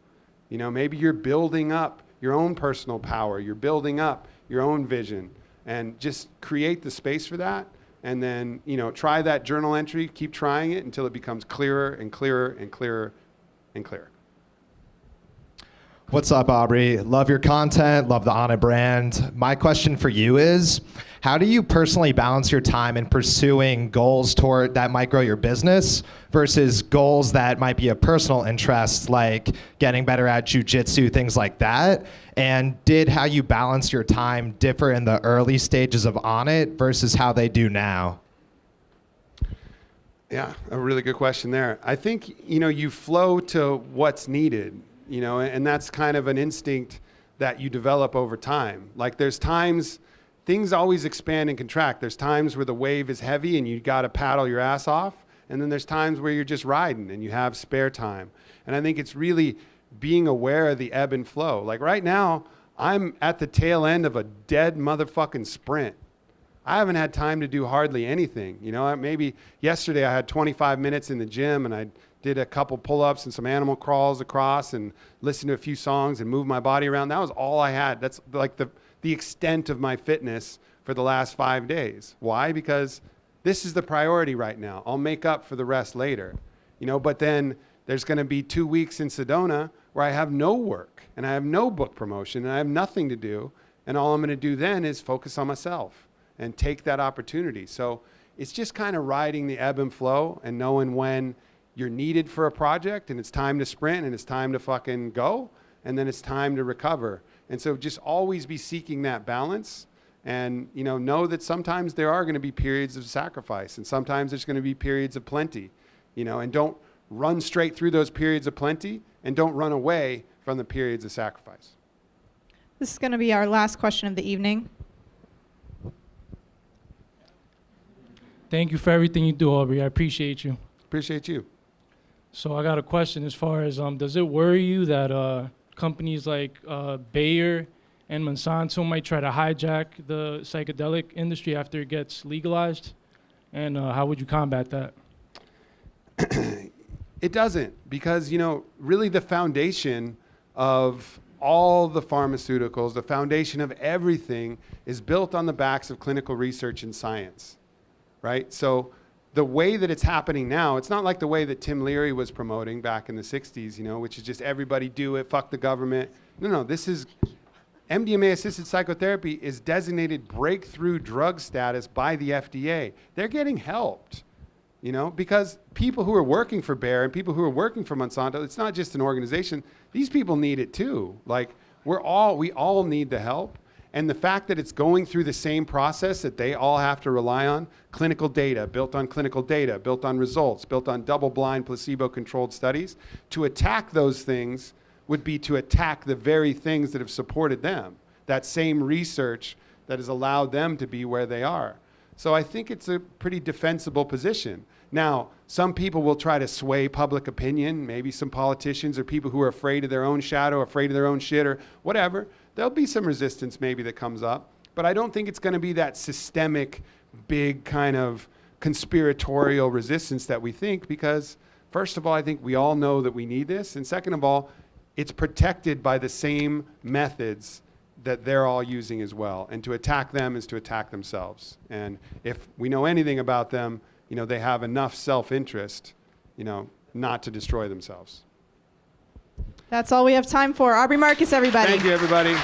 You know, maybe you're building up your own personal power, you're building up your own vision, and just create the space for that. And then, you know, try that journal entry, keep trying it until it becomes clearer and clearer and clearer and clearer. What's up, Aubrey? Love your content, love the Onnit brand. My question for you is, how do you personally balance your time in pursuing goals that might grow your business versus goals that might be a personal interest, like getting better at jujitsu, things like that? And did how you balance your time differ in the early stages of Onnit versus how they do now? Yeah, a really good question there. I think, you know, you flow to what's needed, you know, and that's kind of an instinct that you develop over time. Like there's times, things always expand and contract. There's times where the wave is heavy and you got to paddle your ass off. And then there's times where you're just riding and you have spare time. And I think it's really being aware of the ebb and flow. Like right now, I'm at the tail end of a dead motherfucking sprint. I haven't had time to do hardly anything. You know, maybe yesterday I had 25 minutes in the gym and I did a couple pull-ups and some animal crawls across and listened to a few songs and moved my body around. That was all I had. That's like the extent of my fitness for the last 5 days. Why? Because this is the priority right now. I'll make up for the rest later. You know, but then there's going to be 2 weeks in Sedona where I have no work and I have no book promotion and I have nothing to do. And all I'm going to do then is focus on myself and take that opportunity. So it's just kind of riding the ebb and flow and knowing when you're needed for a project and it's time to sprint and it's time to fucking go and then it's time to recover. And so just always be seeking that balance and, you know that sometimes there are going to be periods of sacrifice and sometimes there's going to be periods of plenty, you know, and don't run straight through those periods of plenty and don't run away from the periods of sacrifice. This is going to be our last question of the evening. Thank you for everything you do, Aubrey. I appreciate you. Appreciate you. So I got a question as far as, does it worry you that companies like Bayer and Monsanto might try to hijack the psychedelic industry after it gets legalized? And how would you combat that? It doesn't, because, you know, really the foundation of all the pharmaceuticals, the foundation of everything is built on the backs of clinical research and science, right? So the way that it's happening now, it's not like the way that Tim Leary was promoting back in the 60s, you know, which is just everybody do it, fuck the government. No, this is MDMA-assisted psychotherapy is designated breakthrough drug status by the FDA. They're getting helped, you know, because people who are working for Bayer and people who are working for Monsanto, it's not just an organization. These people need it too. Like we all need the help. And the fact that it's going through the same process that they all have to rely on, clinical data, built on results, built on double-blind, placebo-controlled studies, to attack those things would be to attack the very things that have supported them, that same research that has allowed them to be where they are. So I think it's a pretty defensible position. Now, some people will try to sway public opinion, maybe some politicians or people who are afraid of their own shadow, afraid of their own shit or whatever. There'll be some resistance maybe that comes up, but I don't think it's going to be that systemic, big kind of conspiratorial resistance that we think, because first of all, I think we all know that we need this, and second of all, it's protected by the same methods that they're all using as well. And to attack them is to attack themselves. And if we know anything about them, you know, they have enough self-interest, you know, not to destroy themselves. That's all we have time for. Aubrey Marcus, everybody. Thank you, everybody.